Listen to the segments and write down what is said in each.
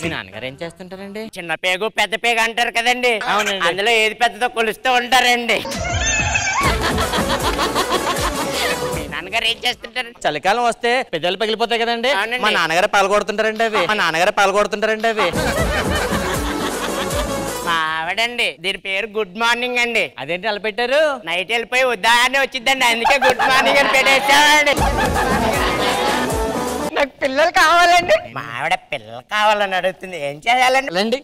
మీ నాన్నగారు ఏం చేస్తుంటారండి? చిన్న పేగు పెద్ద పేగు అంటారు కదండి. అవునండి. అందులో ఏది పెద్దదో కొలుస్తూ ఉంటారండి. మీ నాన్నగారు ఏం చేస్తుంటారు? చలికాలం వస్తే పెద్దలు పగిలిపోతాయి కదండి. అవునండి. మా నాన్నగారు పాల్గొడుతుంటారండి అవి. మా ఆవిడండి, దీని పేరు గుడ్ మార్నింగ్ అండి. అదేంటి అలా పెట్టారు? నైట్ వెళ్ళిపోయి ఉదయాన్నే వచ్చిందండి, అందుకే గుడ్ మార్నింగ్ అని పెట్టేసామండి. నాకు పిల్లలు కావాలండి. మా ఆవిడ పిల్లలు కావాలని అడుగుతుంది, ఏం చేయాలండి? రండి.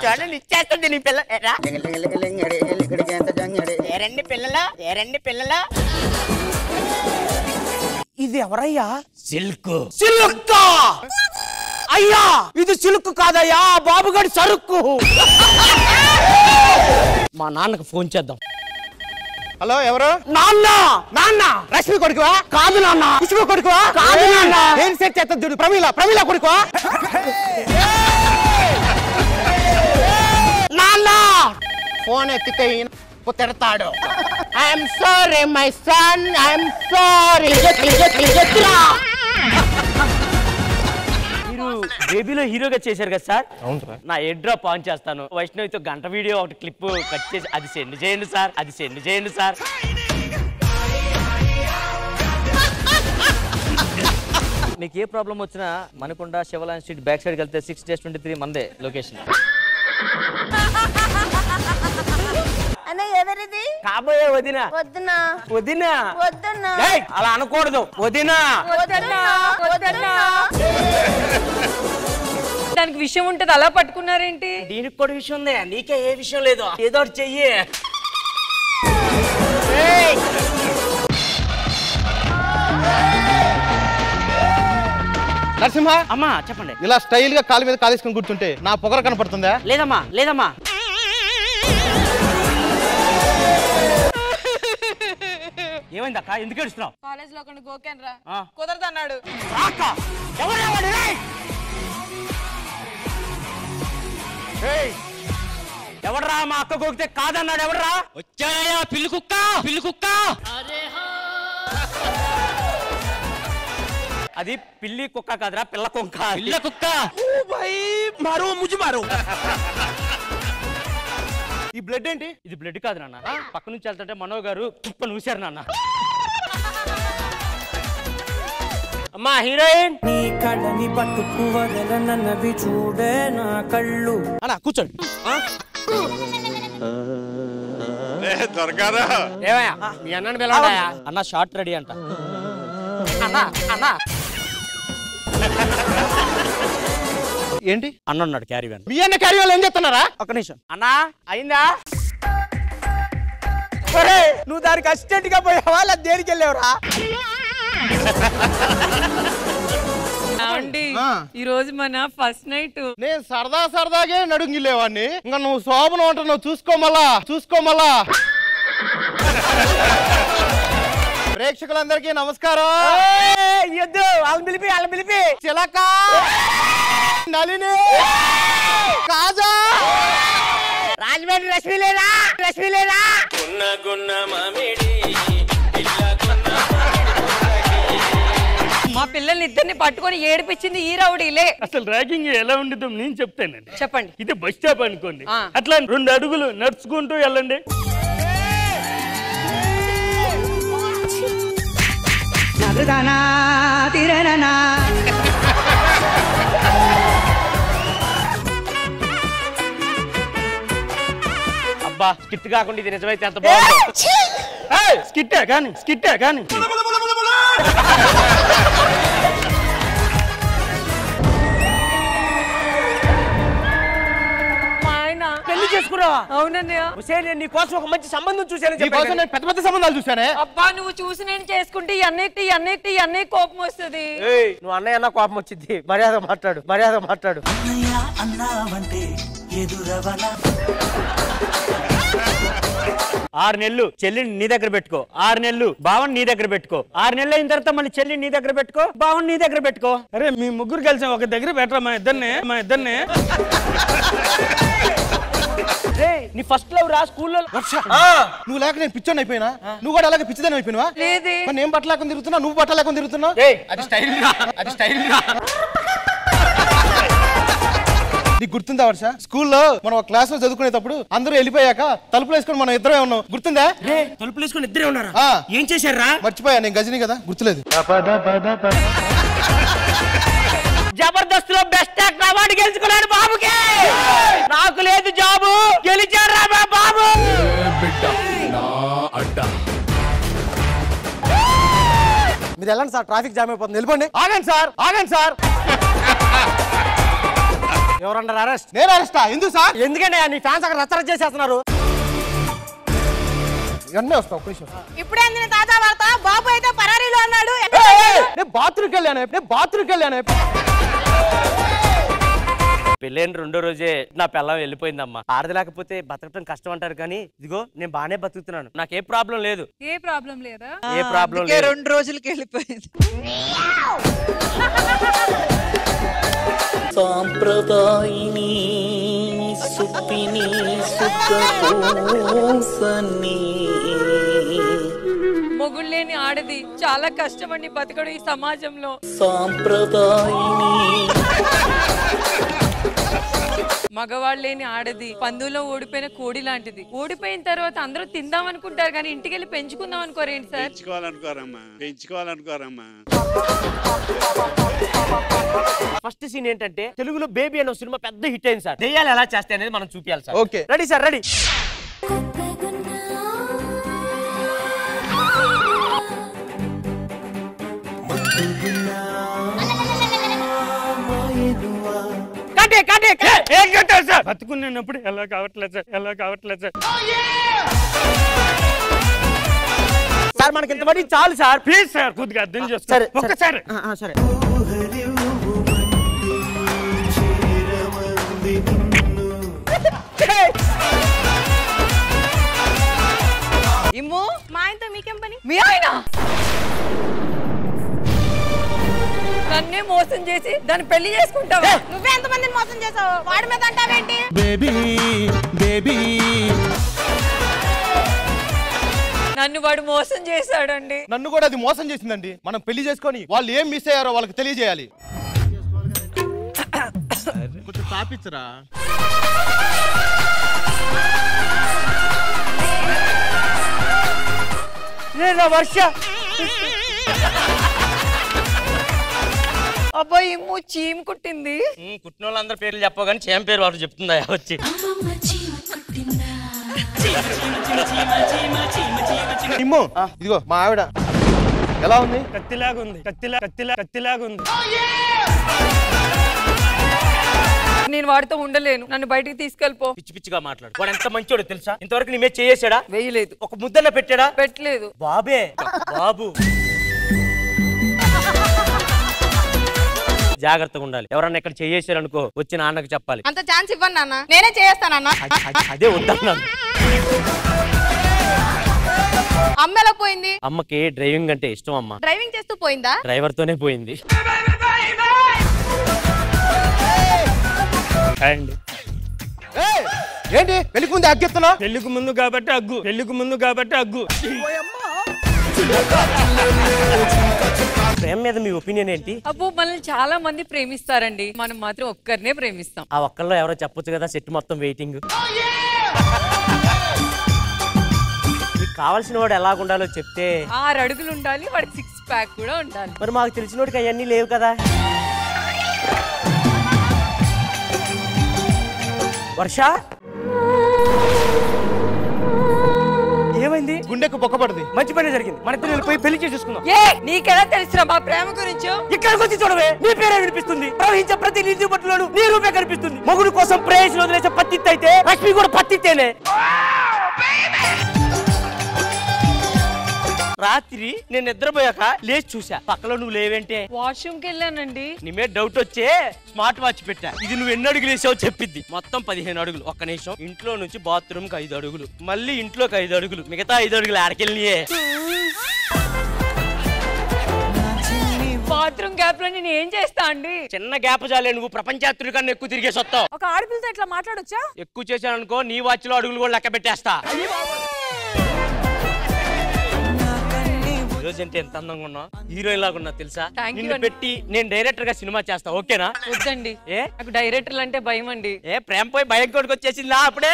చూడండి, ఇచ్చేస్తుంది నీ పిల్ల. ఏరండి పిల్లలు. ఇది ఎవరయ్యా? సిల్క్. సిల్క్ అయ్యా, ఇది సిల్క్ కాదయ్యా, బాబుగాడి సరుకు. మా నాన్నకు ఫోన్ చేద్దాం. హలో, ఎవరు? నాన్న రష్మి కొడుకువా? కాదు నాన్న. కుష్మి కొడుకువా? కాదు నాన్న. ఏం సెట్ చేస్తుంది చూడు. ప్రమీల కొడుకువా? నాన్న ఫోన్ ఎత్తితే తిడతాడు. I'm sorry my son, I'm sorry. మీరు బేబీలో హీరోగా చేశారు కదా సార్? అవును. నా ఎయిర్ డ్రాప్ ఆన్ చేస్తాను. వైష్ణవితో గంట వీడియో ఒకటి క్లిప్ కట్ చేసి అది సెండ్ చేయండి సార్. మీకు ఏ ప్రాబ్లం వచ్చినా మనకొండ శివలాయన్ స్ట్రీట్ బ్యాక్ సైడ్కి వెళ్తే 6-23 మందే లొకేషన్. ఎవరిది? కాబోయే వదినా. అలా అనకూడదు. వదినా. దానికి విషయం ఉంటది, అలా పట్టుకున్నారేంటి? దీనికి కూడా విషయం ఉంది, నీకే ఏ విషయం లేదు. ఏదో ఒకటి చెయ్యి. నరసింహ, అమ్మా చెప్పండి. ఇలా స్టైల్ గా కాలు మీద కాలేసుకుని కూర్చుంటే నా పొగర కనపడుతుందా? లేదమ్మా. ఏమైందక్క, ఎందుకు ఏడుస్తున్నావు? కాలేజ్ లో గోకెన్ రా, కుదరదన్నాడు. ఎవడరా మా అక్క గోకితే కాదన్నాడు? ఎవడరా? వచ్చాయా పిల్లి కుక్క. అది పిల్లి కుక్క కాదురా, పిల్ల కుక్క. ఈ బ్లడ్ ఏంటి? ఇది బ్లడ్ కాదు నాన్న. పక్క నుంచి వెళ్తుంటే మనోజ్ గారు కుప్ప నూశారు నాన్న. అమ్మా హీరోయిన్. నీ కళ్ళని పట్టుకు వదలనన్నవి చూడే నా కళ్ళు. అన్నా కూర్చోండి. ఏమయ్యా, మీ అన్నని పిలవడాయా? అన్న షార్ట్ రెడీ అంట. అన్నా ఏంటి? అన్న ఉన్నాడు క్యారీ వ్యాన్. మీ అన్న క్యారీ వాళ్ళు ఏం చెప్తున్నారా? ఒక్క నిమిషం. అన్నా అయిందా? నువ్వు దానికి అసిస్టెంట్ గా పోయావా లేదా దేనికి వెళ్ళావురా? ఈ రోజు మన ఫస్ట్ నైట్. నేను సరదాగే నడుంగిలేవాడిని, ఇంకా నువ్వు శోభనం అంటున్నావు. చూసుకోమల్లా. ప్రేక్షకులందరికీ నమస్కారం. వాళ్ళని పిలిపి చిలక, నలిని, కాజా, రాజమండ్రి రష్మి లేదా? మా పిల్లల్ని ఇద్దరిని పట్టుకొని ఏడిపించింది ఈ రౌడీలే. అసలు ర్యాగింగ్ ఎలా ఉండిద్దో నేను చెప్తానండి. చెప్పండి. ఇది బస్ స్టాప్ అనుకోండి, అట్లా 2 అడుగులు నడుచుకుంటూ వెళ్ళండి. అబ్బా స్కిట్ కాకుండా ఇది నిజమైతే ఎంత బాగుంది. స్కిట్టే కానీ పెళ్లి చేసుకున్నావా? అవునన్నయ్య. నేను నీ కోసం ఒక మంచి సంబంధం చూశాను. నేను పెద్ద సంబంధాలు చూసానే. అబ్బా నువ్వు చూసి నేను చేసుకుంటే ఈ అన్నయ్య కోపం వస్తుంది. నువ్వు అన్నయ్య అన్న కోపం వచ్చింది. మర్యాద మాట్లాడు. అన్నావంటే ఎదురవన 6 నెలలు చెల్లిని నీ దగ్గర పెట్టుకో, 6 నెలలు బావని నీ దగ్గర పెట్టుకో, 6 నెలలు అయిన తర్వాత మళ్ళీ చెల్లిని నీ దగ్గర పెట్టుకో, బావని నీ దగ్గర పెట్టుకో. అరే మీ ముగ్గురు కలిసి ఒక దగ్గర పెట్టరా మా ఇద్దరిని. నీ ఫస్ట్ లవ్ రా స్కూల్లో. నువ్వు లేక నేను పిచ్చోని అయిపోయినా, నువ్వు కూడా అలాగే పిచ్చిదని అయిపోయినా. నేను బట్టలు లేకుండా తిరుగుతున్నా, నువ్వు బట్టలు లేకుండా తిరుగుతున్నావు. అది స్టైల్ రా. నీకు గుర్తుందా వర్ష? స్కూల్లో మనం ఒక క్లాస్ లో చదువుకునేటప్పుడు అందరూ వెళ్ళిపోయాక తలుపులు వేసుకుని మనం ఇద్దరే ఉన్నాం, గుర్తుందా? తలుపులు వేసుకుని ఇద్దరే ఉన్నారా? ఏం చేశారా? మర్చిపోయా, నేను గజని కదా, గుర్తులేదు. జబర్దస్త్ లో బెస్ట్ యాక్టర్ అవార్డు గెలుచుకున్నాడు బాబుకి. నాకు లేదు జాబు, గెలిచాడు రా బాబు. మీరు వెళ్ళండి సార్, ట్రాఫిక్ జామ్ అయిపోతుంది, వెళ్ళిపోండి. ఆగండి సార్, ఆగండి సార్. ఎవరన్నారు అరెస్ట్? నేను అరెస్టా? ఎందుకు సార్? ఎందుకంటే నీ ఫ్యాన్స్ అక్కడ రచ్చరచ్చ చేసేస్తున్నారు. ఇవన్నీ వస్తా, ఒక నిమిషం. ఇప్పుడే అందిన తాజా వార్త, బాబు అయితే పరారీలో అన్నాడు. నేను బాత్రూమ్కి వెళ్ళాను. పెళ్ళైన రెండో రోజే నా పిల్లం వెళ్ళిపోయిందమ్మా. ఆడది లేకపోతే బతకటం కష్టం అంటారు, కానీ ఇదిగో నేను బానే బతుకుతున్నాను, నాకు ఏ ప్రాబ్లం లేదు. ఏ ప్రాబ్లం లేదా? ఏ ప్రాబ్లం లేదు. 2 రోజులకి వెళ్ళిపోయింది. సాంప్రదాయిని సుప్పిని సుఖపోసని మొగుళ్ళేని ఆడది చాలా కష్టమండి బతకడం ఈ సమాజంలో. సాంప్రదాయిని మగవాళ్ళేని ఆడది పందులో ఓడిపోయిన కోడి లాంటిది. ఓడిపోయిన తర్వాత అందరూ తిందాం అనుకుంటారు, కానీ ఇంటికి వెళ్ళి పెంచుకుందాం అనుకోరేంటి సార్? పెంచుకోవాలనుకోరమ్మా. ఫస్ట్ సీన్ ఏంటంటే, తెలుగులో బేబీ అనే సినిమా పెద్ద హిట్ అయింది సార్. దెయ్యాలు ఎలా చేస్తాయి అనేది మనం చూపించాలి sir. Okay, ready sir, ready. బతుకున్నప్పుడు ఎలా కావట్లేదు సార్. సార్ మనకి ఇంతమంది చాలు సార్, ప్లీజ్ సార్ కొద్దిగా అర్థం చేస్తారు ఒక్కసారి. సరే. ఇమ్ము, మా ఆయనతో మీకేం పని? మీ ఆయన నన్నే మోసం చేసి దాన్ని పెళ్లి చేసుకుంటావా? నువ్వే ఎంతమందిని మోసం చేసావు? వాడి మీద అంటావేంటి? నన్ను వాడు మోసం చేశాడండి. నన్ను కూడా అది మోసం చేసిందండి. మనం పెళ్లి చేసుకొని వాళ్ళు ఏం మిస్ అయ్యారో వాళ్ళకి తెలియజేయాలి. కొంచెం తాపించరా. వర్ష అబ్బాయి ఇమ్ము చీమ్ కుట్టింది. కుట్టిన వాళ్ళందరి పేర్లు చెప్పవు, కానీ చేమ పేరు వాళ్ళు చెప్తుందా వచ్చి. ఇదిగో మా ఆవిడ ఎలా ఉంది? కత్తిలాగా ఉంది. కత్తిలాగా ఉంది. నేను వాడితో ఉండలేను, నన్ను బయటికి తీసుకెళ్ళిపో. పిచ్చి పిచ్చిగా మాట్లాడు. వాడు ఎంత మంచోడో తెలుసా? ఇంతవరకు నీ మీద చేసాడా? వేయలేదు. ఒక ముద్దన్న పెట్టాడా? పెట్టలేదు. బాబే బాబు. జాగ్రత్తగా ఉండాలి. ఎవరన్నా ఇక్కడ చేసారనుకో వచ్చి నాన్నకు చెప్పాలి. అంత ఛాన్స్ ఇవ్వండి నాన్న, నేనే చేస్తానన్న. అదే వద్దన్నాను. అమ్మ ఎలా పోయింది? అమ్మకి డ్రైవింగ్ అంటే ఇష్టం అమ్మ. డ్రైవింగ్ చేస్తూ పోయిందా? డ్రైవర్ తోనే పోయింది. ఏంటి పెళ్లికి ముందు అగ్గెత్తున్నా? పెళ్లికి ముందు కాబట్టి అగ్గు. ప్రేమ మీద మీ ఒపీనియన్ ఏంటి? అబ్బో, మనల్ని చాలా మంది ప్రేమిస్తారండి, మనం మాత్రం ఒక్కరినే ప్రేమిస్తాం. ఆ ఒక్కల్లో ఎవరో చెప్పొచ్చు కదా, సెట్ మొత్తం వెయిటింగ్. మీకు కావాల్సిన వాడు ఎలాగుండాలో చెప్తే. 6 అడుగులు ఉండాలి, వాడికి 6 ప్యాక్ కూడా ఉండాలి. మరి మాకు తెలిసిన వాడికి అవన్నీ లేవు కదా. వర్ష ఏమైంది? గుండెకు బొక్కపడింది. మంచి పని జరిగింది. మన ఇద్దరు వెళ్ళిపోయి పెళ్లి చేసేసుకుందాం. నీకెలా తెలుసురా మా ప్రేమ గురించి? ఇక్కడికి వచ్చి చూడవే, నీ పేరే వినిపిస్తుంది. ప్రవహించే ప్రతి నీటి బొట్టులోను నీ రూపే కనిపిస్తుంది. మొగుడు కోసం ప్రేయస్సులు వదిలేసే పత్తిత్తి అయితే లక్ష్మి కూడా పత్తిత్తేనే. రాత్రి నేను నిద్రపోయాక లేచి చూసా, పక్కలో నువ్వు లేవేంటే? వాష్రూమ్ కి వెళ్ళానండి. నీ మీద డౌట్ వచ్చే స్మార్ట్ వాచ్ పెట్టా. ఇది నువ్వు ఎన్ని అడుగులు వేసావు చెప్పిద్ది. మొత్తం 15 అడుగులు. ఒక్క నిమిషం. ఇంట్లో నుంచి బాత్రూమ్ కి 5 అడుగులు, మళ్ళీ ఇంట్లోకి 5 అడుగులు, మిగతా 5 అడుగులు ఆడకెళ్ళియే. బాత్రూమ్ గ్యాప్ లో నేను ఏం చేస్తా అండి? చిన్న గ్యాప్ చాలే, నువ్వు ప్రపంచాత్రుడి కన్నా ఎక్కువ తిరిగేసి వస్తావు. ఒక ఆడపిల్లతో ఇట్లా మాట్లాడొచ్చా? ఎక్కువ చేశాను అనుకో, నీ వాచ్లో అడుగులు కూడా లెక్క పెట్టేస్తా. ఈ రోజు అంటే ఎంత అందంగా ఉన్నా, హీరోయిన్ లాగా ఉన్నా తెలుసా? Thank you నిన్ను అండి. పెట్టి నేను డైరెక్టర్ గా సినిమా చేస్తా, ఓకేనా? వద్దండి, ఏ నాకు డైరెక్టర్లు అంటే భయం అండి. ఏ ప్రేమ పోయి భయం కొడుకు వచ్చేసిందా అప్పుడే?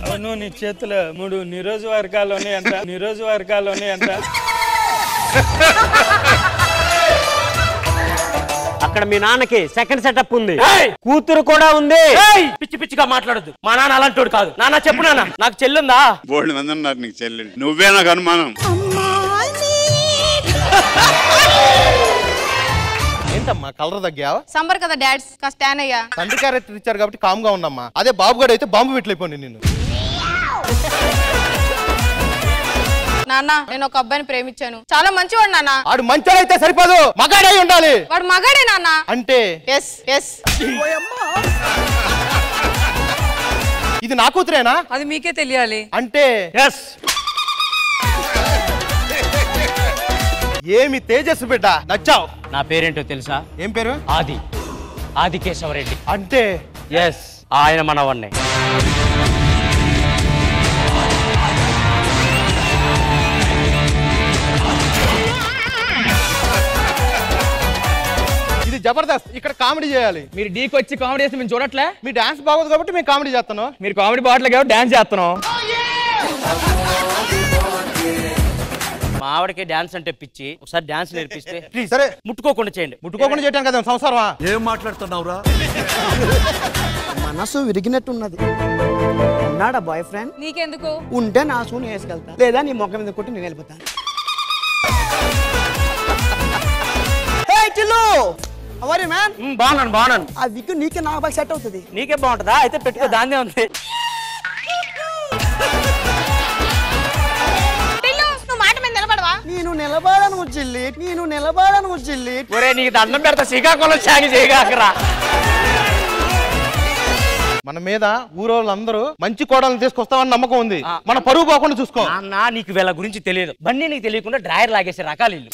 అవును, నీ చేతిలో 3 నియోజకవర్గాల్లోనే ఎంత అక్కడ మీ నాన్నకి సెకండ్ సెటప్ ఉంది, కూతురు కూడా ఉంది. పిచ్చి పిచ్చిగా మాట్లాడద్దు, మా నాన్న అలాంటోడు కాదు. నాన్న చెప్పు నాన్న, నాకు చెల్లుందా? బోల్డ్ మంది ఉన్నారు నీకు చెల్లెలు, నువ్వే నాకు అనుమానం. ఏంటమ్మా కలర్ తగ్గావు? సంబర్ కదా డాడ్స్, కాస్త ట్యాన్ అయ్యా. తండ్రి క్యారెక్టర్ ఇచ్చారు కాబట్టి కామ్ గా ఉండమ్మా. అదే బాబు గడు అయితే బాంబు పెట్టలేపోండి నిన్ను. నాన్న, నేను ఒక అబ్బాయిని ప్రేమించాను, చాలా మంచివాడు నాన్న. వాడు మంచోడైతే సరిపోదు, మగాడై ఉండాలి. వాడు మగాడే నాన్న. అంటే ఎస్ ఎస్. ఇది నా కూతురేనా? అది మీకే తెలియాలి. అంటే ఎస్. ఏమి తేజస్సు బిడ్డ, నచ్చావు. నా పేరేంటో తెలుసా? ఏం పేరు? ఆది కేశవరెడ్డి. అంటే ఎస్, ఆయన మనవన్నే. ఇది జబర్దస్త్, ఇక్కడ కామెడీ చేయాలి. మీరు డీకి వచ్చి కామెడీ చేస్తే మేము చూడట్లే. మీ డాన్స్ బాగోదు కాబట్టి మేము కామెడీ చేస్తాను. మీరు కామెడీ బాటలు కాబట్టి డాన్స్ చేస్తున్నాం. మా ఆవిడకి డాన్స్ అంటే పిచ్చి, ఒకసారి డాన్స్ నేర్పిస్తే. ప్లీజ్ సరే, ముట్టుకోకుండా చేయండి. ముట్టుకోకుండా చేయడానికి కదా సంసారమా? ఏం మాట్లాడుతున్నావురా? మనసు విరిగినట్టున్నది. ఉన్నాడా బాయ్ ఫ్రెండ్? నీకెందుకు? ఉంటే నా సూని వేసుకెళ్తా, లేదా నీ మొక్క మీద కొట్టి నేను వెళ్ళిపోతాను. బాగున్నాను. ఆ విక్ నీకే నాకు బాగా సెట్ అవుతుంది. నీకే బాగుంటుందా? అయితే పెట్టుకో, దాన్నే ఉంది. నేను నిలబడను చెల్లి. ఒరే నీకు దండం పెడతా, శ్రీకాకుళం సాగి చేయగాకరా. మన మీద ఊరోళ్ళందరూ మంచి కోడలను తీసుకొస్తామని నమ్మకం ఉంది. మన పరువు పోకుండా చూసుకో. అన్నా నీకు వీళ్ళ గురించి తెలియదు. బన్నీ నీకు తెలియకుండా డ్రాయర్ లాగేసే రకాలు ఇల్లు.